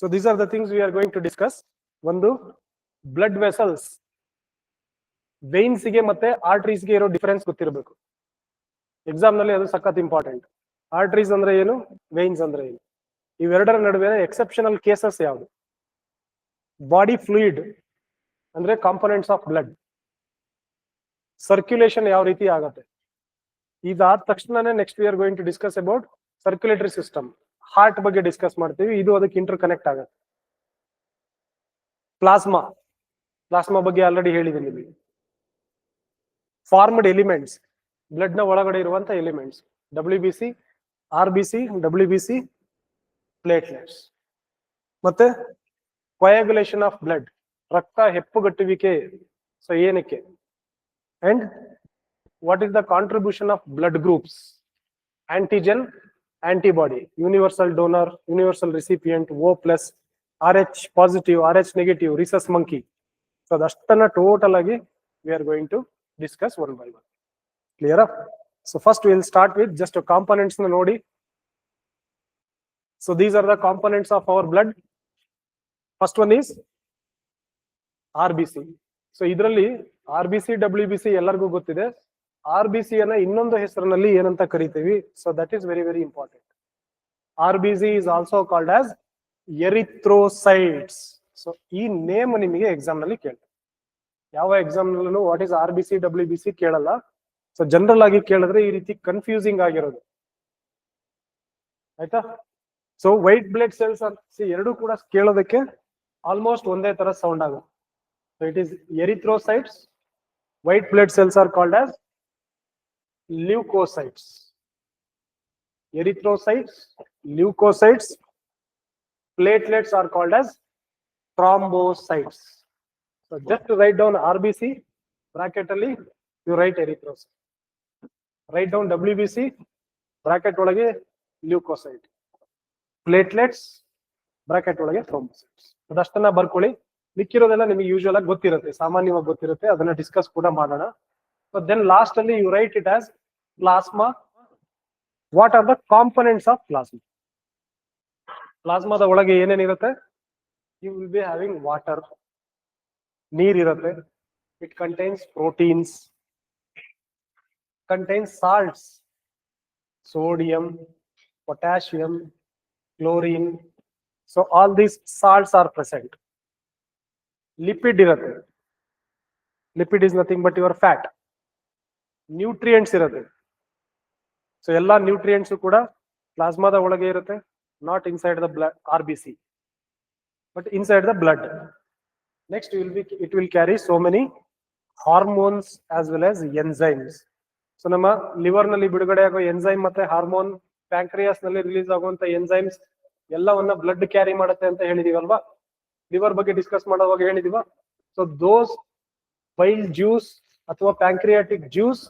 So these are the things we are going to discuss. ಒಂದು blood vessels, veins ಗೆ ಮತ್ತೆ arteries ಗೆ ಇರೋ ಡಿಫರೆನ್ಸ್ ಗೊತ್ತಿರಬೇಕು. ಎಕ್ಸಾಮ್ ನಲ್ಲಿ ಅದು ಸಖತ್ ಇಂಪಾರ್ಟೆಂಟ್. ಆರ್ಟರೀಸ್ ಅಂದ್ರೆ ಏನು, ವೇನ್ಸ್ ಅಂದ್ರೆ ಏನು, ಇವೆರಡರ ನಡುವೆ ಎಕ್ಸೆಪ್ಷನಲ್ ಕೇಸಸ್ ಯಾವುದು? ಬಾಡಿ ಫ್ಲೂಯಿಡ್ ಅಂದ್ರೆ ಕಾಂಪೊನೆಂಟ್ಸ್ ಆಫ್ ಬ್ಲಡ್, ಸರ್ಕ್ಯುಲೇಷನ್ ಯಾವ ರೀತಿ ಆಗತ್ತೆ. ಇದಾದ ತಕ್ಷಣನೇ next we are going to discuss about circulatory system. Heart ಬಗ್ಗೆ ಡಿಸ್ಕಸ್ ಮಾಡ್ತೀವಿ, ಇದು ಅದಕ್ಕೆ ಇಂಟರ್ ಕನೆಕ್ಟ್ ಆಗುತ್ತೆ. ಪ್ಲಾಸ್ಮಾ, ಪ್ಲಾಸ್ಮಾ ಬಗ್ಗೆ ಆಲ್ರೆಡಿ ಹೇಳಿದ್ದೀನಿ ನಿಮಗೆ. ಫಾರ್ಮ್ಡ್ ಎಲಿಮೆಂಟ್ಸ್, ಬ್ಲಡ್ ನ ಒಳಗಡೆ ಇರುವಂತ elements, WBC, RBC, WBC, platelets. ಮತ್ತೆ ಕೊಯಾಗುಲೇಷನ್ ಆಫ್ ಬ್ಲಡ್, ರಕ್ತ ಹೆಪ್ಪುಗಟ್ಟುವಿಕೆ, ಸೊ ಏನಕ್ಕೆ, and what is the contribution of blood groups, antigen, antibody, universal donor, universal recipient, O+, RH positive, RH negative, rhesus monkey. So ಅದಷ್ಟನ್ನ total ಆಗಿ we are going to discuss one by one. Clear? So first will start with just components ನ ನೋಡಿ. So these are the components of our blood. First one is RBC. So ಇದರಲ್ಲಿ RBC, WBC ಎಲ್ಲರಿಗೂ ಗೊತ್ತಿದೆ. RBC ಅನ್ನ ಇನ್ನೊಂದು ಹೆಸರಿನಲ್ಲಿ ಏನಂತ ಕರಿತೀವಿ? So that is very very important. RBC is also called as erythrocytes. So ಈ ನೇಮ್ ನಿಮಗೆ ಎಕ್ಸಾಮ್ ನಲ್ಲಿ ಕೇಳ್ತಾರೆ. ಯಾವ ಎಕ್ಸಾಮ್ ನಲ್ಲೂ ವಾಟ್ ಇಸ್ RBC, WBC ಕೇಳಲ್ಲ. ಸೊ ಜನರಲ್ ಆಗಿ ಕೇಳಿದ್ರೆ ಈ ರೀತಿ ಕನ್ಫ್ಯೂಸಿಂಗ್ ಆಗಿರೋದು, ಆಯ್ತಾ? ಸೊ ವೈಟ್ ಬ್ಲಡ್ ಸೆಲ್ಸ್ ಎರಡು ಕೂಡ ಕೇಳೋದಕ್ಕೆ ಆಲ್ಮೋಸ್ಟ್ ಒಂದೇ ತರ ಸೌಂಡ್ ಆಗುತ್ತೆ. So it is erythrocytes. White blood cells are called as leucocytes. Erythrocytes, leucocytes. Platelets are called as thrombocytes. So just to write down RBC, bracket alli you write erythrocyte. Write down WBC, bracket ಒಳಗೆ leukocyte. Platelets, bracket ಒಳಗೆ thrombocytes. ಅದಷ್ಟನ್ನ ಬರ್ಕೊಳ್ಳಿ. ಮಿಕ್ಕಿರೋದೆಲ್ಲ ನಿಮಗೆ usual ಆಗಿ ಗೊತ್ತಿರುತ್ತೆ, ಸಾಮಾನ್ಯವಾಗಿ ಗೊತ್ತಿರುತ್ತೆ, ಅದನ್ನ discuss ಕೂಡ ಮಾಡೋಣ. So then last ಅಲ್ಲಿ you write it as plasma. What are the components of plasma? ಪ್ಲಾಸ್ಮಾದ ಒಳಗೆ ಏನೇನಿರುತ್ತೆ? You will be having water, ನೀರಿರುತ್ತೆ. It contains proteins, contains salts, sodium, potassium, chlorine. So all these salts are present. Lipid ಇರುತ್ತೆ. Lipid is nothing but your fat. Nutrients ಇರುತ್ತೆ. So ಎಲ್ಲಾ nutrients ಕೂಡ ಪ್ಲಾಸ್ಮಾದ ಒಳಗೆ ಇರುತ್ತೆ. Not inside the blood RBC, but inside the blood. Next it will carry so many hormones as well as enzymes. So ನಮ್ಮ liver ನಲ್ಲಿ ಬಿಡುಗಡೆ ಆಗೋ ಎಂಜೈಮ್ ಮತ್ತೆ ಹಾರ್ಮೋನ್, ಪ್ಯಾಂಕ್ರಿಯಾಸ್ ನಲ್ಲಿ ರಿಲೀಸ್ ಆಗುವಂತ ಎಂಜೈಮ್ಸ್ ಎಲ್ಲವನ್ನ ಬ್ಲಡ್ ಕ್ಯಾರಿ ಮಾಡುತ್ತೆ ಅಂತ ಹೇಳಿದೀವಲ್ವಾ? ಲಿವರ್ ಬಗ್ಗೆ ಡಿಸ್ಕಸ್ ಮಾಡುವಾಗ ಹೇಳಿದೀವ. ಸೊ ದೋಸ್ ಬೈಲ್ ಜ್ಯೂಸ್ ಅಥವಾ pancreatic juice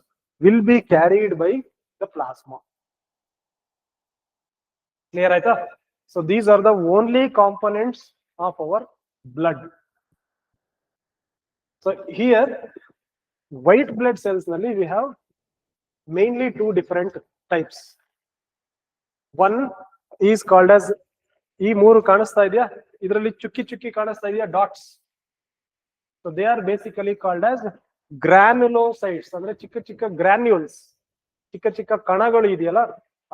will be carried by the plasma. Clear ಆಯ್ತಾ? So these are the only components of our blood. So here white blood cells nalli we have mainly two different types. One is called as, ee mooru ಕಾಣಿಸ್ತಾ ಇದೆಯಾ ಇದರಲ್ಲಿ, ಚುಕ್ಕಿ ಚುಕ್ಕಿ ಕಾಣಿಸ್ತಾ ಇದೆಯಾ, dots. So they are basically called as granulocytes. ಅಂದ್ರೆ ಚಿಕ್ಕ ಚಿಕ್ಕ ಗ್ರಾನ್ಯೂಲ್ಸ್, ಚಿಕ್ಕ ಚಿಕ್ಕ ಕಣಗಳು ಇದೆಯಲ್ಲ,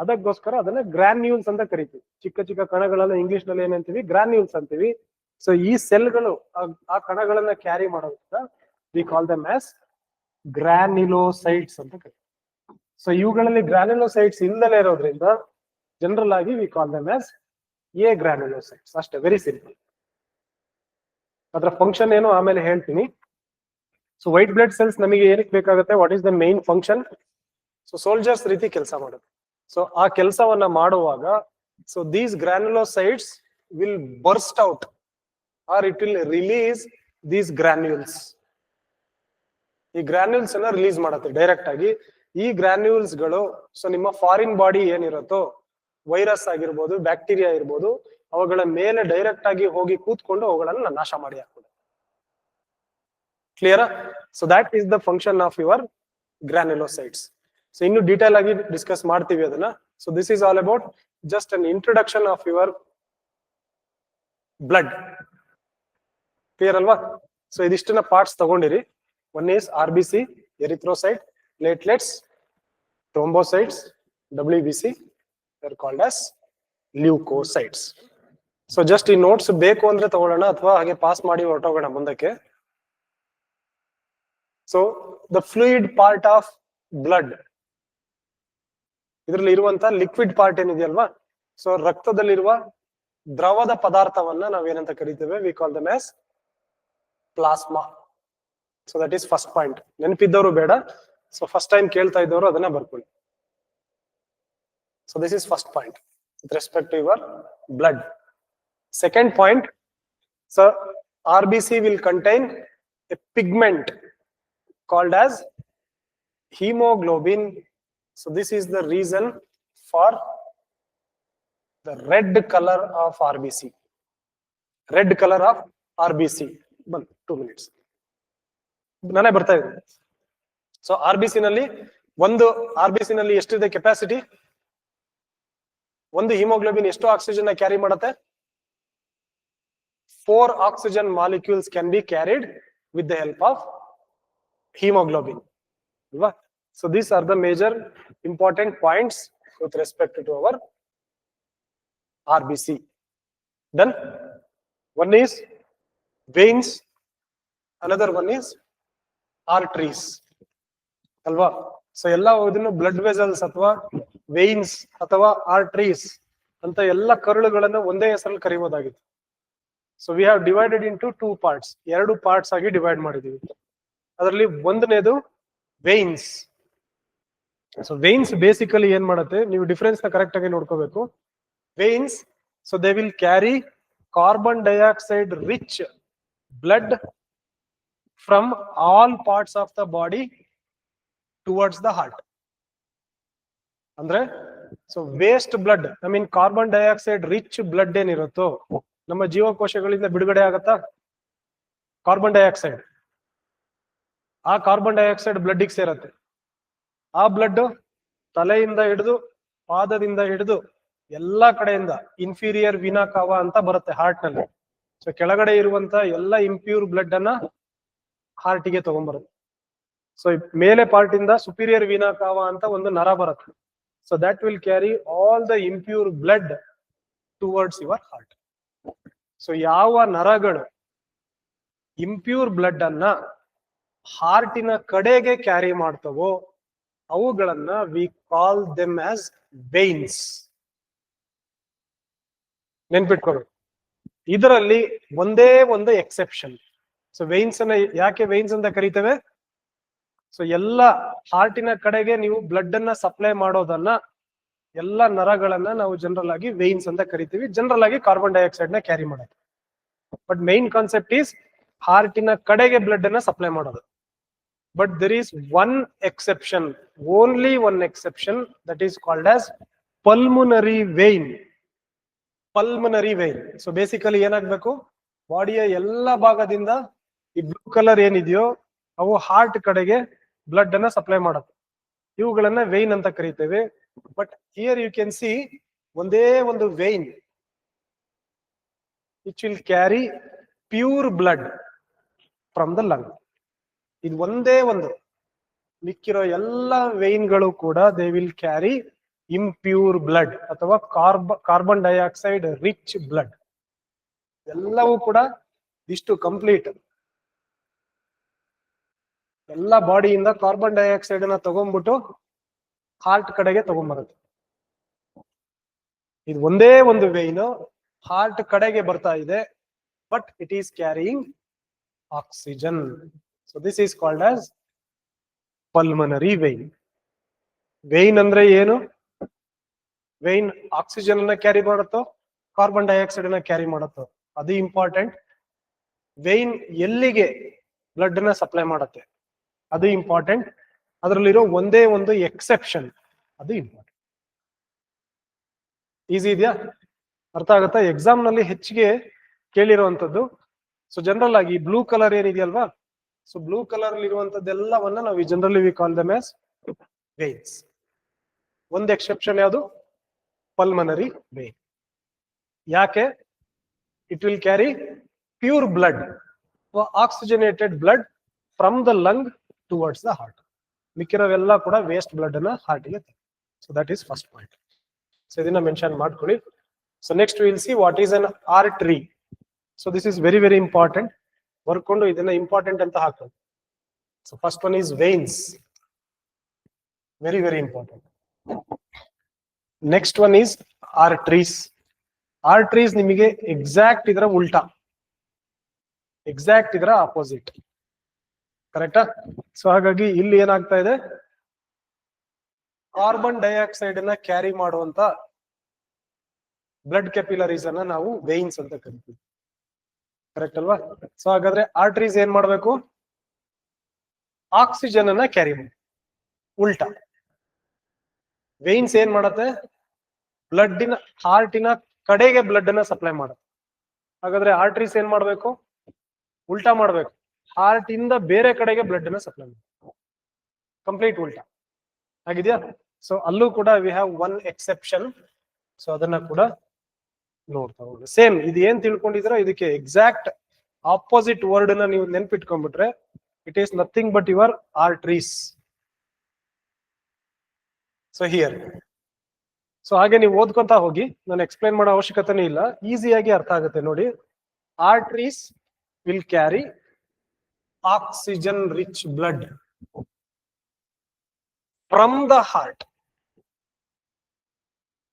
ಅದಕ್ಕೋಸ್ಕರ ಅದನ್ನ ಗ್ರಾನ್ಯೂಲ್ಸ್ ಅಂತ ಕರಿತೀವಿ. ಚಿಕ್ಕ ಚಿಕ್ಕ ಕಣಗಳನ್ನ ಇಂಗ್ಲಿಷ್ ನಲ್ಲಿ ಏನಂತೀವಿ? ಗ್ರಾನ್ಯೂಲ್ಸ್ ಅಂತೀವಿ. ಸೊ ಈ ಸೆಲ್ಗಳು ಆ ಕಣಗಳನ್ನ ಕ್ಯಾರಿ ಮಾಡೋದ್ರಿಂದ we call them as granulocytes ಅಂತ ಕರಿತೀವಿ. ಸೊ ಇವುಗಳಲ್ಲಿ ಗ್ರಾನ್ಯುಲೋಸೈಟ್ಸ್ ಇಲ್ಲದೆ ಇರೋದ್ರಿಂದ ಜನರಲ್ ಆಗಿ we call them as agranulocytes. ಅಷ್ಟೇ, ವೆರಿ ಸಿಂಪಲ್. ಅದರ ಫಂಕ್ಷನ್ ಏನು ಆಮೇಲೆ ಹೇಳ್ತೀನಿ. ಸೊ ವೈಟ್ ಬ್ಲಡ್ ಸೆಲ್ಸ್ ನಮಗೆ ಏನಕ್ಕೆ ಬೇಕಾಗುತ್ತೆ? What is the main function? So soldiers ರೀತಿ ಕೆಲಸ ಮಾಡುತ್ತೆ. ಸೊ ಆ ಕೆಲಸವನ್ನ ಮಾಡುವಾಗ, so these granulocytes will burst out or it will release these granules. ಈ ಗ್ರಾನ್ಯೂಲ್ಸ್ ಅನ್ನ ರಿಲೀಸ್ ಮಾಡುತ್ತೆ ಡೈರೆಕ್ಟ್ ಆಗಿ. ಈ ಗ್ರಾನ್ಯೂಲ್ಸ್ ಗಳು ಸೊ ನಿಮ್ಮ ಫಾರಿನ್ ಬಾಡಿ ಏನಿರುತ್ತೋ, ವೈರಸ್ ಆಗಿರ್ಬೋದು, ಬ್ಯಾಕ್ಟೀರಿಯಾ ಇರ್ಬೋದು, ಅವುಗಳ ಮೇಲೆ ಡೈರೆಕ್ಟ್ ಆಗಿ ಹೋಗಿ ಕೂತ್ಕೊಂಡು ಅವುಗಳನ್ನ ನಾಶ ಮಾಡಿ ಹಾಕ್ತದೆ. Clear? So that is the function of your granulocytes. So ಇನ್ನು ಡೀಟೇಲ್ ಆಗಿ ಡಿಸ್ಕಸ್ ಮಾಡ್ತೀವಿ ಅದನ್ನ. So this is all about just an introduction of your blood. Clear ಅಲ್ವಾ? ಸೊ ಇದಿಷ್ಟನ್ನ ಪಾರ್ಟ್ಸ್ ತಗೊಂಡಿರಿ. One is RBC, erythrocyte, platelets, thrombocytes, WBC, they're called as leucocytes. So just ಈ notes ಬೇಕು ಅಂದ್ರೆ ತಗೊಳ್ಳೋಣ ಅಥವಾ ಹಾಗೆ ಪಾಸ್ ಮಾಡಿ ಹೊರಟೋಗೋಣ ಮುಂದಕ್ಕೆ. So the fluid part of blood, ಇದರಲ್ಲಿ ಇರುವಂತ ಲಿಕ್ವಿಡ್ ಪಾರ್ಟ್ ಏನಿದೆಯಲ್ವಾ, ಸೊ ರಕ್ತದಲ್ಲಿರುವ ದ್ರವದ ಪದಾರ್ಥವನ್ನ ನಾವೇನಂತ ಕರಿತೇವೆ? We call them as plasma. So that is first point. ನೆನಪಿದ್ದವರು ಬೇಡ, ಸೊ ಫಸ್ಟ್ ಟೈಮ್ ಕೇಳ್ತಾ ಇದ್ದವರು ಅದನ್ನ ಬರ್ಕೊಳ್ಳಿ. So this is first point with respect to your blood. Second point, so RBC will contain a pigment called as hemoglobin. So this is the reason for the red color of RBC. Red color of RBC. 2 minutes. ನಾನೇ ಬರ್ತಾ ಇದ್ದೀನಿ. So RBC ನಲ್ಲಿ ಎಷ್ಟಿದೆ capacity? ಒಂದು haemoglobin ಎಷ್ಟು oxygen carry ಮಾಡುತ್ತೆ? 4 oxygen molecules can be carried with the help of hemoglobin. So these are the major important points with respect to our RBC. Then one is veins, another one is arteries. Alva? So ella idನ್ನು blood vessels ಅಥವಾ veins ಅಥವಾ arteries ಅಂತ ಎಲ್ಲ ಕರುಳುಗಳನ್ನು ಒಂದೇ ಹೆಸರಲ್ಲಿ ಕರೆಯಬಹುದಾಗಿತ್ತು. So we have divided into 2 parts. 2 parts ಆಗಿ divide ಮಾಡಿದೀವಿ. ಅದರಲ್ಲಿ ಒಂದನೇದು ವೇನ್ಸ್. ಸೊ ವೇನ್ಸ್ ಬೇಸಿಕಲಿ ಏನ್ ಮಾಡುತ್ತೆ, ನೀವು ಡಿಫರೆನ್ಸ್ ನ ಕರೆಕ್ಟ್ ಆಗಿ ನೋಡ್ಕೋಬೇಕು. Veins, so they will carry carbon dioxide rich blood from all parts of the body towards the heart. ಅಂದ್ರೆ so waste blood, I mean carbon dioxide rich blood ಏನಿರುತ್ತೋ, ನಮ್ಮ ಜೀವಕೋಶಗಳಿಂದ ಬಿಡುಗಡೆ ಆಗತ್ತಾ ಕಾರ್ಬನ್ ಡೈಆಕ್ಸೈಡ್, ಆ ಕಾರ್ಬನ್ ಡೈಆಕ್ಸೈಡ್ ಬ್ಲಡ್ಗೆ ಸೇರತ್ತೆ. ಆ ಬ್ಲಡ್ ತಲೆಯಿಂದ ಹಿಡಿದು ಪಾದದಿಂದ ಹಿಡಿದು ಎಲ್ಲಾ ಕಡೆಯಿಂದ ಇನ್ಫೀರಿಯರ್ ವಿನಾ ಕಾವಾ ಅಂತ ಬರುತ್ತೆ ಹಾರ್ಟ್ ನಲ್ಲಿ. ಸೊ ಕೆಳಗಡೆ ಇರುವಂತ ಎಲ್ಲ ಇಂಪ್ಯೂರ್ ಬ್ಲಡ್ ಅನ್ನ ಹಾರ್ಟಿಗೆ ತಗೊಂಡ್ಬರುತ್ತೆ. ಸೊ ಮೇಲೆ ಪಾರ್ಟ್ ಇಂದ ಸುಪೀರಿಯರ್ ವಿನಾ ಕಾವಾ ಅಂತ ಒಂದು ನರ ಬರುತ್ತೆ. So that will carry all the impure blood towards your heart. So ಯಾವ ನರಗಳು ಇಂಪ್ಯೂರ್ ಬ್ಲಡ್ ಅನ್ನ ಹಾರ್ಟಿನ ಕಡೆಗೆ ಕ್ಯಾರಿ ಮಾಡ್ತವೋ ಅವುಗಳನ್ನ we call them as veins. ನೆನ್ಪಿಟ್ಕೋಬೇಕು. ಇದರಲ್ಲಿ ಒಂದೇ ಒಂದು ಎಕ್ಸೆಪ್ಷನ್. ಸೊ ವೇನ್ಸ್ ಅನ್ನ ಯಾಕೆ ವೇನ್ಸ್ ಅಂತ ಕರಿತೇವೆ? ಸೊ ಎಲ್ಲ ಹಾರ್ಟಿನ ಕಡೆಗೆ ನೀವು ಬ್ಲಡ್ ಅನ್ನ ಸಪ್ಲೈ ಮಾಡೋದನ್ನ, ಎಲ್ಲ ನರಗಳನ್ನ ನಾವು ಜನರಲ್ ಆಗಿ ವೇನ್ಸ್ ಅಂತ ಕರಿತೀವಿ. ಜನರಲ್ ಆಗಿ ಕಾರ್ಬನ್ ಡೈಆಕ್ಸೈಡ್ ನ ಕ್ಯಾರಿ ಮಾಡೋದು. ಬಟ್ ಮೈನ್ ಕಾನ್ಸೆಪ್ಟ್ ಈಸ್ ಹಾರ್ಟಿನ ಕಡೆಗೆ ಬ್ಲಡ್ ಅನ್ನ ಸಪ್ಲೈ ಮಾಡೋದು. But there is one exception, only one exception, that is called as pulmonary vein. Pulmonary vein. So basically ಏನಾಗ್ಬೇಕು, ಬಾಡಿಯ ಎಲ್ಲ ಭಾಗದಿಂದ ಈ ಬ್ಲೂ ಕಲರ್ ಏನಿದೆಯೋ ಅವು ಹಾರ್ಟ್ ಕಡೆಗೆ ಬ್ಲಡ್ ಅನ್ನ ಸಪ್ಲೈ ಮಾಡುತ್ತೆ. ಇವುಗಳನ್ನ ವೇನ್ ಅಂತ ಕರಿತೇವೆ. But here you can see ಒಂದೇ ಒಂದು vein which will carry pure blood from the lung. ಇದು ಒಂದೇ ಒಂದು. ಮಿಕ್ಕಿರೋ ಎಲ್ಲ ವೇನ್ಗಳು ಕೂಡ they will carry impure blood ಅಥವಾ ಕಾರ್ಬನ್ ಡೈಆಕ್ಸೈಡ್ ರಿಚ್ ಬ್ಲಡ್. ಎಲ್ಲವೂ ಕೂಡ ಇಷ್ಟು ಕಂಪ್ಲೀಟ್. ಎಲ್ಲ ಬಾಡಿಯಿಂದ ಕಾರ್ಬನ್ ಡೈಆಕ್ಸೈಡ್ ಅನ್ನ ತಗೊಂಡ್ಬಿಟ್ಟು ಹಾರ್ಟ್ ಕಡೆಗೆ ತಗೊಂಡ್ಬರುತ್ತೆ. ಇದು ಒಂದೇ ಒಂದು ವೇನ್ ಹಾರ್ಟ್ ಕಡೆಗೆ ಬರ್ತಾ ಇದೆ, but it is carrying oxygen. So this is called as pulmonary vein. Vein ಅಂದ್ರೆ ಏನು? ವೇನ್ ಆಕ್ಸಿಜನ್ ಅನ್ನ ಕ್ಯಾರಿ ಮಾಡುತ್ತೋ ಕಾರ್ಬನ್ ಡೈಆಕ್ಸೈಡ್ ಅನ್ನ ಕ್ಯಾರಿ ಮಾಡುತ್ತೋ ಅದು ಇಂಪಾರ್ಟೆಂಟ್. ವೇನ್ ಎಲ್ಲಿಗೆ ಬ್ಲಡ್ ಅನ್ನ ಸಪ್ಲೈ ಮಾಡುತ್ತೆ ಅದು ಇಂಪಾರ್ಟೆಂಟ್. ಅದರಲ್ಲಿರೋ ಒಂದೇ ಒಂದು ಎಕ್ಸೆಪ್ಷನ್, ಅದು ಇಂಪಾರ್ಟೆಂಟ್. ಈಸಿ ಇದೆಯಾ? ಅರ್ಥ ಆಗುತ್ತಾ? ಎಕ್ಸಾಮ್ ನಲ್ಲಿ ಹೆಚ್ಚಿಗೆ ಕೇಳಿರುವಂತದ್ದು. ಸೊ ಜನರಲ್ ಆಗಿ ಬ್ಲೂ ಕಲರ್ ಏನಿದೆಯಲ್ವಾ, ಸೊ ಬ್ಲೂ ಕಲರ್ ಇರುವಂತದ್ದೆಲ್ಲವನ್ನ ನಾವು generally we call them as veins. ಒಂದು ಎಕ್ಸೆಪ್ಷನ್ ಯಾವುದು? Pulmonary vein. ಯಾಕೆ? It will carry pure blood, oxygenated blood from the lung towards the heart. ಮಿಕ್ಕಿರೋವೆಲ್ಲ ಕೂಡ ವೇಸ್ಟ್ ಬ್ಲಡ್ ಅನ್ನ heart ಗೆ. So that is first point. So ಇದನ್ನ mention ಮಾಡ್ಕೊಳ್ಳಿ. So next will see what is an artery. So this is very very important. ಬರ್ಕೊಂಡು ಇದನ್ನ important ಅಂತ ಹಾಕೋದು. So first one is veins, very very important. Next one is arteries. Arteries ನಿಮಗೆ exact ಇದರ ಉಲ್ಟಾ, exact ಇದರ opposite, ಕರೆಕ್ಟಾ? So ಹಾಗಾಗಿ ಇಲ್ಲಿ ಏನಾಗ್ತಾ ಇದೆ, ಕಾರ್ಬನ್ ಡೈಆಕ್ಸೈಡ್ ಅನ್ನ ಕ್ಯಾರಿ ಮಾಡುವಂತ ಬ್ಲಡ್ ಕ್ಯಾಪಿಲರೀಸ್ ಅನ್ನ ನಾವು ವೇನ್ಸ್ ಅಂತ ಕರಿತೀವಿ, ಕರೆಕ್ಟ್ ಅಲ್ವಾ? ಸೊ ಹಾಗಾದ್ರೆ ಆರ್ಟರೀಸ್ ಏನ್ ಮಾಡ್ಬೇಕು, ಆಕ್ಸಿಜನ್ ಅನ್ನ ಕ್ಯಾರಿ ಮಾಡಿ. ಉಲ್ಟಾ ವೇನ್ಸ್ ಏನ್ ಮಾಡತ್ತೆ, ಬ್ಲಡ್ಡಿನ ಹಾರ್ಟಿನ ಕಡೆಗೆ ಬ್ಲಡ್ ಅನ್ನ ಸಪ್ಲೈ ಮಾಡುತ್ತೆ. ಹಾಗಾದ್ರೆ ಆರ್ಟರೀಸ್ ಏನ್ ಮಾಡ್ಬೇಕು, ಉಲ್ಟಾ ಮಾಡ್ಬೇಕು, ಹಾರ್ಟ್ ಇಂದ ಬೇರೆ ಕಡೆಗೆ ಬ್ಲಡ್ ಅನ್ನ ಸಪ್ಲೈ ಮಾಡಬೇಕು. ಕಂಪ್ಲೀಟ್ ಉಲ್ಟಾ ಆಗಿದ್ಯಾ? ಸೊ ಅಲ್ಲೂ ಕೂಡ we have one exception. So ಅದನ್ನ ಕೂಡ ನೋಡ್ತಾ ಹೋಗಿ. ಸೇಮ್ ಇದು ಏನ್ ತಿಳ್ಕೊಂಡಿದ್ರ ಇದಕ್ಕೆ ಎಕ್ಸಾಕ್ಟ್ ಆಪೋಸಿಟ್ ವರ್ಡ್ ನ ನೀವು ನೆನ್ಪಿಟ್ಕೊಂಡ್ಬಿಟ್ರೆ it is nothing but your arteries. So here, so ಹಾಗೆ ನೀವು ಓದ್ಕೊಂತ ಹೋಗಿ, ನಾನು ಎಕ್ಸ್ಪ್ಲೈನ್ ಮಾಡೋ ಅವಶ್ಯಕತೆನೇ ಇಲ್ಲ, ಈಸಿಯಾಗಿ ಅರ್ಥ ಆಗುತ್ತೆ ನೋಡಿ. Arteries will carry oxygen rich blood from the heart.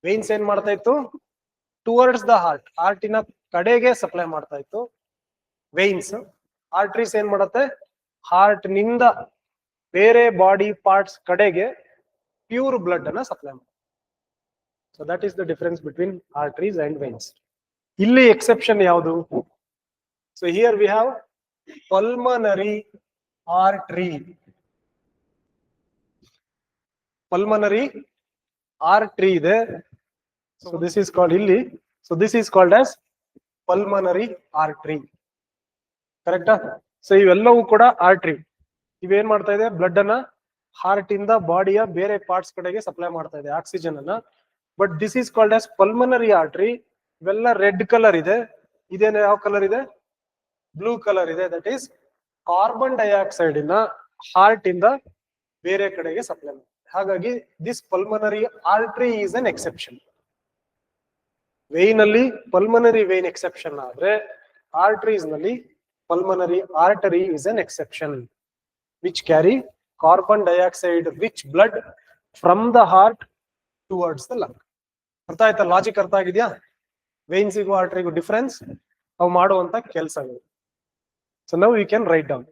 Veins ಏನ್ ಮಾಡ್ತಾ ಇತ್ತು, ಟುವರ್ಡ್ಸ್ ದ ಹಾರ್ಟ್, ಹಾರ್ಟಿನ ಕಡೆಗೆ ಸಪ್ಲೈ ಮಾಡ್ತಾ ಇತ್ತು ವೇನ್ಸ್. ಆರ್ಟರೀಸ್ ಏನ್ ಮಾಡುತ್ತೆ, ಹಾರ್ಟ್ ನಿಂದ ಬೇರೆ ಬಾಡಿ ಪಾರ್ಟ್ಸ್ ಕಡೆಗೆ ಪ್ಯೂರ್ ಬ್ಲಡ್ ಅನ್ನ ಸಪ್ಲೈ ಮಾಡುತ್ತೆ. So that is the difference between arteries and veins. ಇಲ್ಲಿ ಎಕ್ಸೆಪ್ಷನ್ ಯಾವುದು? So here we have pulmonary artery. Pulmonary artery ಇದೆ. ಸೊ ದಿಸ್ ಈಸ್ ಕಾಲ್ಡ್ ಇಲ್ಲಿ, so this is called as pulmonary artery, ಕರೆಕ್ಟಾ? So ಇವೆಲ್ಲವೂ ಕೂಡ artery. ಇವೇನ್ ಮಾಡ್ತಾ ಇದೆ, blood ಅನ್ನ ಹಾರ್ಟ್ ಇಂದ ಬಾಡಿಯ ಬೇರೆ ಪಾರ್ಟ್ಸ್ ಕಡೆಗೆ ಸಪ್ಲೈ ಮಾಡ್ತಾ ಇದೆ ಆಕ್ಸಿಜನ್ ಅನ್ನ. But this is called as pulmonary artery. ಇವೆಲ್ಲ ರೆಡ್ ಕಲರ್ ಇದೆ, ಇದೇನು ಯಾವ ಕಲರ್ ಇದೆ, ಬ್ಲೂ ಕಲರ್ ಇದೆ. ದಟ್ ಈಸ್ ಕಾರ್ಬನ್ ಡೈಆಕ್ಸೈಡ್ ಇನ್ನ ಹಾರ್ಟ್ ಇಂದ ಬೇರೆ ಕಡೆಗೆ ಸಪ್ಲೈ ಮಾಡಿ. ಹಾಗಾಗಿ this pulmonary artery is an exception. Vein ಅಲ್ಲಿ ಪಲ್ಮನರಿ ವೇನ್ ಎಕ್ಸೆಪ್ಷನ್ ಆದ್ರೆ, ಆರ್ಟರೀಸ್ ನಲ್ಲಿ pulmonary artery is an exception which carry carbon dioxide rich blood from the heart towards the lung. ಅರ್ಥ ಆಯ್ತಾ? ಲಾಜಿಕ್ ಅರ್ಥ ಆಗಿದ್ಯಾ? ವೇನ್ಸಿಗೂ ಆರ್ಟರಿಗೂ ಡಿಫರೆನ್ಸ್, ಅವು ಮಾಡುವಂತ ಕೆಲಸಗಳು. So now we can write down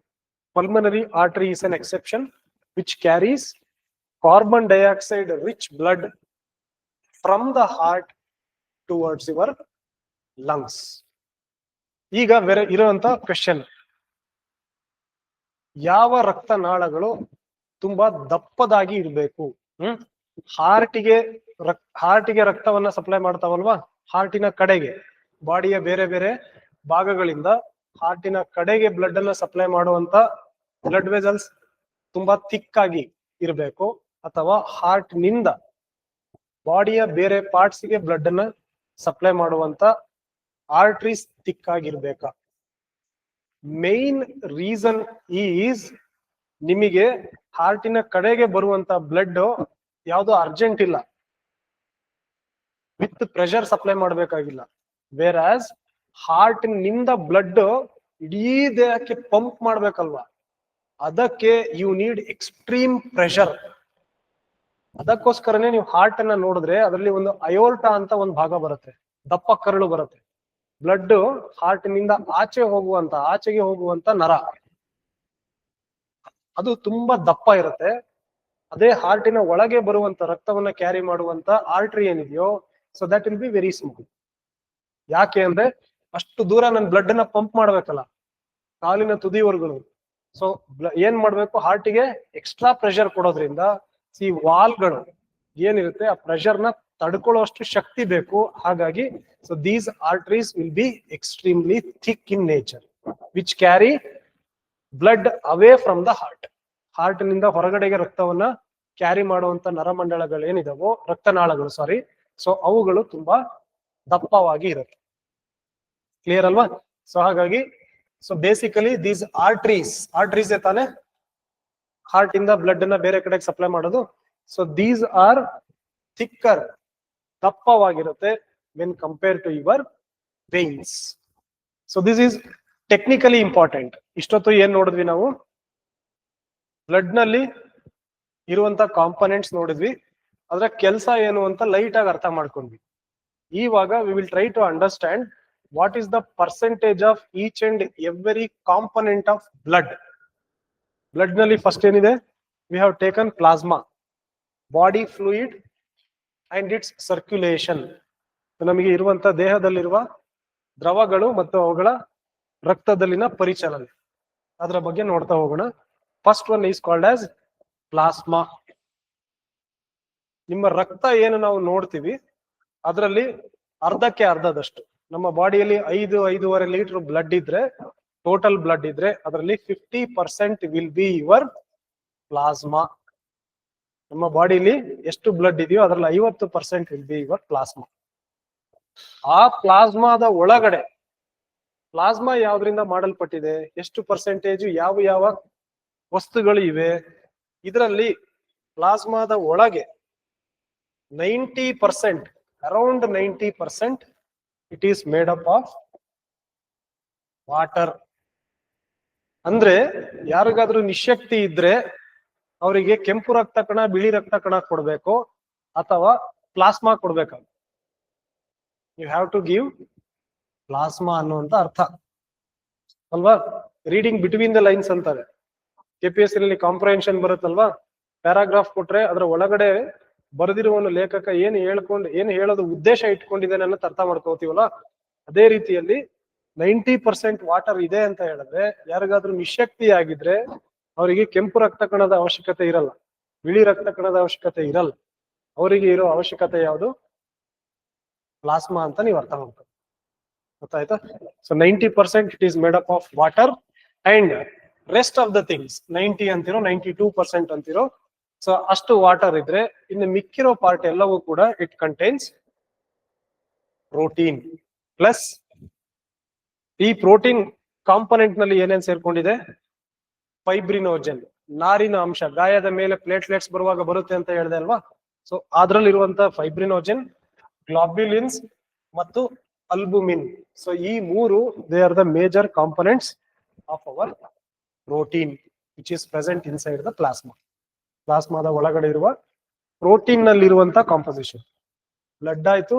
pulmonary artery is an exception which carries carbon dioxide rich blood from the heart towards your lungs. ಈಗ ಬೇರೆ ಇರುವಂತ ಕ್ವೆಶ್ಚನ್, ಯಾವ ರಕ್ತನಾಳಗಳು ತುಂಬಾ ದಪ್ಪದಾಗಿ ಇರಬೇಕು? ಹಾರ್ಟಿಗೆ ರಕ್ತವನ್ನ ಸಪ್ಲೈ ಮಾಡ್ತಾವಲ್ವಾ, ಹಾರ್ಟಿನ ಕಡೆಗೆ ಬಾಡಿಯ ಬೇರೆ ಬೇರೆ ಭಾಗಗಳಿಂದ ಹಾರ್ಟಿನ ಕಡೆಗೆ ಬ್ಲಡ್ ಅನ್ನ ಸಪ್ಲೈ ಮಾಡುವಂತ ಬ್ಲಡ್ ವೆಸಲ್ಸ್ ತುಂಬಾ ಥಿಕ್ ಆಗಿ ಇರಬೇಕು, ಅಥವಾ ಹಾರ್ಟ್ ನಿಂದ ಬಾಡಿಯ ಬೇರೆ ಪಾರ್ಟ್ಸ್ ಗೆ ಬ್ಲಡ್ ಅನ್ನ ಸಪ್ಲೈ ಮಾಡುವಂತ ಆರ್ಟರೀಸ್ ಥಿಕ್ ಆಗಿರ್ಬೇಕಾ? ಮೇನ್ ರೀಸನ್ ಈಸ್, ನಿಮಗೆ ಹಾರ್ಟಿನ ಕಡೆಗೆ ಬರುವಂತ ಬ್ಲಡ್ ಯಾವುದು ಅರ್ಜೆಂಟ್ ಇಲ್ಲ, ವಿತ್ ಪ್ರೆಷರ್ ಸಪ್ಲೈ ಮಾಡಬೇಕಾಗಿಲ್ಲ. ವೇರ್ ಆಸ್ ಹಾರ್ಟ್ ನಿಂದ ಬ್ಲಡ್ ಇಡೀ ದೇಹಕ್ಕೆ ಪಂಪ್ ಮಾಡ್ಬೇಕಲ್ವಾ, ಅದಕ್ಕೆ ಯು ನೀಡ್ ಎಕ್ಸ್ಟ್ರೀಮ್ ಪ್ರೆಷರ್. ಅದಕ್ಕೋಸ್ಕರನೇ ನೀವು ಹಾರ್ಟ್ ಅನ್ನ ನೋಡಿದ್ರೆ ಅದರಲ್ಲಿ ಒಂದು ಅಯೋರ್ಟಾ ಅಂತ ಒಂದು ಭಾಗ ಬರುತ್ತೆ, ದಪ್ಪ ಕರಳು ಬರುತ್ತೆ. ಬ್ಲಡ್ ಹಾರ್ಟ್ ನಿಂದ ಆಚೆಗೆ ಹೋಗುವಂತ ನರ, ಅದು ತುಂಬಾ ದಪ್ಪ ಇರುತ್ತೆ. ಅದೇ ಹಾರ್ಟಿನ ಒಳಗೆ ಬರುವಂತ ರಕ್ತವನ್ನ ಕ್ಯಾರಿ ಮಾಡುವಂತ ಆರ್ಟರಿ ಏನಿದೆಯೋ, so that will be very small. ಯಾಕೆ ಅಂದ್ರೆ ಅಷ್ಟು ದೂರ ನನ್ ಬ್ಲಡ್ ಅನ್ನ ಪಂಪ್ ಮಾಡ್ಬೇಕಲ್ಲ ಕಾಲಿನ ತುದಿವರ್ಗಳು. ಸೊ ಏನ್ ಮಾಡ್ಬೇಕು, ಹಾರ್ಟಿಗೆ ಎಕ್ಸ್ಟ್ರಾ ಪ್ರೆಷರ್ ಕೊಡೋದ್ರಿಂದ ಈ ವಾಲ್ಗಳು ಏನಿರುತ್ತೆ ಆ ಪ್ರೆಷರ್ ನ ತಡ್ಕೊಳ್ಳುವಷ್ಟು ಶಕ್ತಿ ಬೇಕು. ಹಾಗಾಗಿ so these arteries will be extremely thick in nature which carry blood away from the heart. Heart ನಿಂದ ಹೊರಗಡೆಗೆ ರಕ್ತವನ್ನ ಕ್ಯಾರಿ ಮಾಡುವಂತ ನರಮಂಡಲಗಳು ಏನಿದಾವೋ, ರಕ್ತನಾಳಗಳು ಸಾರಿ, ಸೊ ಅವುಗಳು ತುಂಬಾ ದಪ್ಪವಾಗಿ ಇರುತ್ತೆ. ಕ್ಲಿಯರ್ ಅಲ್ವಾ? ಸೊ ಹಾಗಾಗಿ ಸೊ ಬೇಸಿಕಲಿ ದೀಸ್ ಆರ್ಟ್ರೀಸ್ ತಾನೆ ಹಾರ್ಟ್ ಇಂದ ಬ್ಲಡ್ ಅನ್ನ ಬೇರೆ ಕಡೆಗೆ ಸಪ್ಲೈ ಮಾಡೋದು. ಸೊ ದೀಸ್ ಆರ್ ಥಿಕ್ಕರ್, ದಪ್ಪವಾಗಿರುತ್ತೆ when compare to your veins. So this is technically important. ಇಷ್ಟೊತ್ತು ಏನ್ ನೋಡಿದ್ವಿ ನಾವು? ಬ್ಲಡ್ ನಲ್ಲಿ ಇರುವಂತ ಕಾಂಪೊನೆಂಟ್ಸ್ ನೋಡಿದ್ವಿ, ಅದರ ಕೆಲಸ ಏನು ಅಂತ ಲೈಟ್ ಆಗಿ ಅರ್ಥ ಮಾಡ್ಕೊಂಡ್ವಿ. ಇವಾಗ we will try to understand what is the percentage of each and every component of blood. Blood ನಲ್ಲಿ ಫಸ್ಟ್ ಏನಿದೆ? We have taken plasma, body fluid and its circulation. ನಮಗೆ ಇರುವಂತ ದೇಹದಲ್ಲಿರುವ ದ್ರವಗಳು ಮತ್ತು ಅವುಗಳ ರಕ್ತದಲ್ಲಿನ ಪರಿಚಲನೆ, ಅದರ ಬಗ್ಗೆ ನೋಡ್ತಾ ಹೋಗೋಣ. First one is called as plasma. ನಿಮ್ಮ ರಕ್ತ ಏನು ನಾವು ನೋಡ್ತೀವಿ ಅದರಲ್ಲಿ ಅರ್ಧಕ್ಕೆ ಅರ್ಧದಷ್ಟು, ನಮ್ಮ ಬಾಡಿಯಲ್ಲಿ 5-5.5 ಲೀಟರ್ ಬ್ಲಡ್ ಇದ್ರೆ, ಟೋಟಲ್ ಬ್ಲಡ್ ಇದ್ರೆ ಅದರಲ್ಲಿ 50% ವಿಲ್ ಬಿ ಯುವರ್ ಪ್ಲಾಸ್ಮಾ. ನಮ್ಮ ಬಾಡಿಲಿ ಎಷ್ಟು ಬ್ಲಡ್ ಇದೆಯೋ ಅದರಲ್ಲಿ 50% ವಿಲ್ ಬಿ ಯುವರ್ ಪ್ಲಾಸ್ಮಾ. ಆ ಪ್ಲಾಸ್ಮಾದ ಒಳಗಡೆ ಪ್ಲಾಸ್ಮಾ ಯಾವ್ದ್ರಿಂದ ಮಾಡಲ್ಪಟ್ಟಿದೆ, ಎಷ್ಟು ಪರ್ಸೆಂಟೇಜ್ ಯಾವ ಯಾವ ವಸ್ತುಗಳು ಇವೆ, ಇದರಲ್ಲಿ ಪ್ಲಾಸ್ಮಾದ ಒಳಗೆ 90%, around 90% it is made up of water. ಅಂದ್ರೆ ಯಾರಿಗಾದ್ರೂ ನಿಶಕ್ತಿ ಇದ್ರೆ ಅವರಿಗೆ ಕೆಂಪು ರಕ್ತ ಕಣ, ಬಿಳಿ ರಕ್ತ ಕಣ ಕೊಡ್ಬೇಕು ಅಥವಾ ಪ್ಲಾಸ್ಮಾ ಕೊಡ್ಬೇಕು. You have to give plasma ಅನ್ನುವಂತ ಅರ್ಥ ಅಲ್ವಾ? ರೀಡಿಂಗ್ ಬಿಟ್ವೀನ್ ದ ಲೈನ್ಸ್ ಅಂತಾರೆ. KPSC ನಲ್ಲಿ ಕಾಂಪ್ರಹೆನ್ಷನ್ ಬರುತ್ತಲ್ವಾ, ಪ್ಯಾರಾಗ್ರಾಫ್ ಕೊಟ್ರೆ ಅದರ ಒಳಗಡೆ ಬರೆದಿರುವನು ಲೇಖಕ ಏನು ಹೇಳೋದು ಉದ್ದೇಶ ಇಟ್ಕೊಂಡಿದ್ದಾನೆ ಅನ್ನೋದು ಅರ್ಥ ಮಾಡ್ಕೋತೀವಲ್ಲ, ಅದೇ ರೀತಿಯಲ್ಲಿ 90% ವಾಟರ್ ಇದೆ ಅಂತ ಹೇಳಿದ್ರೆ ಯಾರಿಗಾದ್ರೂ ನಿಶಕ್ತಿ ಆಗಿದ್ರೆ ಅವರಿಗೆ ಕೆಂಪು ರಕ್ತ ಕಣದ ಅವಶ್ಯಕತೆ ಇರಲ್ಲ, ಬಿಳಿ ರಕ್ತ ಕಣದ ಅವಶ್ಯಕತೆ ಇರಲ್ಲ. ಅವರಿಗೆ ಇರೋ ಅವಶ್ಯಕತೆ ಯಾವುದು? ಪ್ಲಾಸ್ಮಾ ಅಂತ ನೀವು ಅರ್ಥ ಮಾಡ್ತೀವಿ. ಗೊತ್ತಾಯ್ತಾ? So 90% it is made up of water and rest of the things 90 ಅಂತಿರೋ 92% ಅಂತಿರೋ, ಸೊ ಅಷ್ಟು ವಾಟರ್ ಇದ್ರೆ ಇನ್ನು ಮಿಕ್ಕಿರೋ ಪಾರ್ಟ್ ಎಲ್ಲವೂ ಕೂಡ ಇಟ್ ಕಂಟೈನ್ಸ್ ಪ್ರೋಟೀನ್. ಪ್ಲಸ್ ಈ ಪ್ರೋಟೀನ್ ಕಾಂಪೊನೆಂಟ್ ನಲ್ಲಿ ಏನೇನ್ ಸೇರ್ಕೊಂಡಿದೆ? ಫೈಬ್ರಿನೋಜನ್, ನಾರಿನ ಅಂಶ. ಗಾಯದ ಮೇಲೆ ಪ್ಲೇಟ್ಲೆಟ್ಸ್ ಬರುವಾಗ ಬರುತ್ತೆ ಅಂತ ಹೇಳಿದೆ ಅಲ್ವಾ? ಸೊ ಅದ್ರಲ್ಲಿರುವಂತ ಫೈಬ್ರಿನೋಜನ್, ಗ್ಲಾಬ್ಯುಲಿನ್ಸ್ ಮತ್ತು ಅಲ್ಬುಮಿನ್. ಸೊ ಈ ಮೂರು they are the major components of our protein which is present inside the plasma. ಪ್ಲಾಸ್ಮಾದ ಒಳಗಡೆ ಇರುವ ಪ್ರೋಟೀನ್ ನಲ್ಲಿರುವಂತ ಕಾಂಪೋಸಿಷನ್. ಬ್ಲಡ್ ಆಯ್ತು,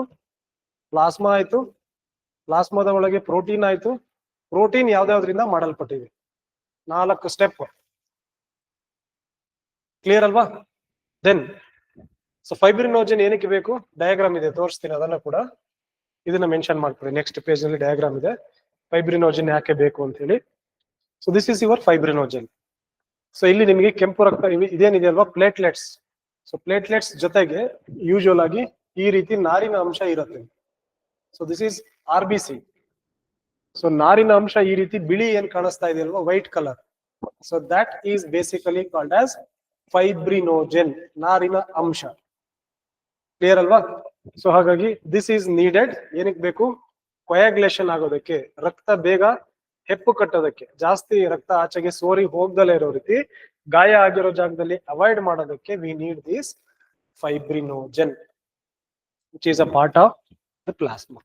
ಪ್ಲಾಸ್ಮಾ ಆಯ್ತು, ಪ್ಲಾಸ್ಮಾದ ಒಳಗೆ ಪ್ರೋಟೀನ್ ಆಯ್ತು. ಪ್ರೋಟೀನ್ ಯಾವ್ದಾವ್ದ್ರಿಂದ ಮಾಡಲ್ಪಟ್ಟಿದೆ? 4 ಸ್ಟೆಪ್. ಕ್ಲಿಯರ್ ಅಲ್ವಾ? ದೆನ್ ಸೊ ಫೈಬ್ರಿನೋಜನ್ ಏನಕ್ಕೆ ಬೇಕು? ಡಯಾಗ್ರಾಮ್ ಇದೆ, ತೋರಿಸ್ತೀನಿ ಅದನ್ನ ಕೂಡ. ಇದನ್ನ ಮೆನ್ಷನ್ ಮಾಡ್ಕೊಳ್ಳಿ. ನೆಕ್ಸ್ಟ್ ಪೇಜ್ ನಲ್ಲಿ ಡಯಾಗ್ರಾಮ್ ಇದೆ, ಫೈಬ್ರಿನೋಜನ್ ಯಾಕೆ ಬೇಕು ಅಂತ ಹೇಳಿ. So this is your fibrinogen. So ಇಲ್ಲಿ ನಿಮಗೆ ಕೆಂಪು ರಕ್ತ ಇದೇನಿದೆ ಅಲ್ವಾ, ಪ್ಲೇಟ್ಲೆಟ್ಸ್. ಸೊ ಪ್ಲೇಟ್ಲೆಟ್ಸ್ ಜೊತೆಗೆ ಯೂಶುವಲ್ ಆಗಿ ಈ ರೀತಿ ನಾರಿನ ಅಂಶ ಇರುತ್ತೆ. So this is RBC. So ನಾರಿನ ಅಂಶ ಈ ರೀತಿ ಬಿಳಿ ಏನ್ ಕಾಣಿಸ್ತಾ ಇದೆ ಅಲ್ವಾ, white colour. So that is basically called as fibrinogen, ನಾರಿನ ಅಂಶ. ಕ್ಲಿಯರ್ ಅಲ್ವಾ? ಸೊ ಹಾಗಾಗಿ ದಿಸ್ ಈಸ್ ನೀಡೆಡ್. ಏನಕ್ಕೆ ಬೇಕು? ಕೊಯಾಗ್ಯುಲೇಷನ್ ಆಗೋದಕ್ಕೆ, ರಕ್ತ ಬೇಗ ಹೆಪ್ಪು ಕಟ್ಟೋದಕ್ಕೆ, ಜಾಸ್ತಿ ರಕ್ತ ಆಚೆಗೆ ಸೋರಿ ಹೋಗ್ದಲೇ ಇರೋ ರೀತಿ ಗಾಯ ಆಗಿರೋ ಜಾಗದಲ್ಲಿ ಅವಾಯ್ಡ್ ಮಾಡೋದಕ್ಕೆ we need this fibrinogen which is a part of the plasma.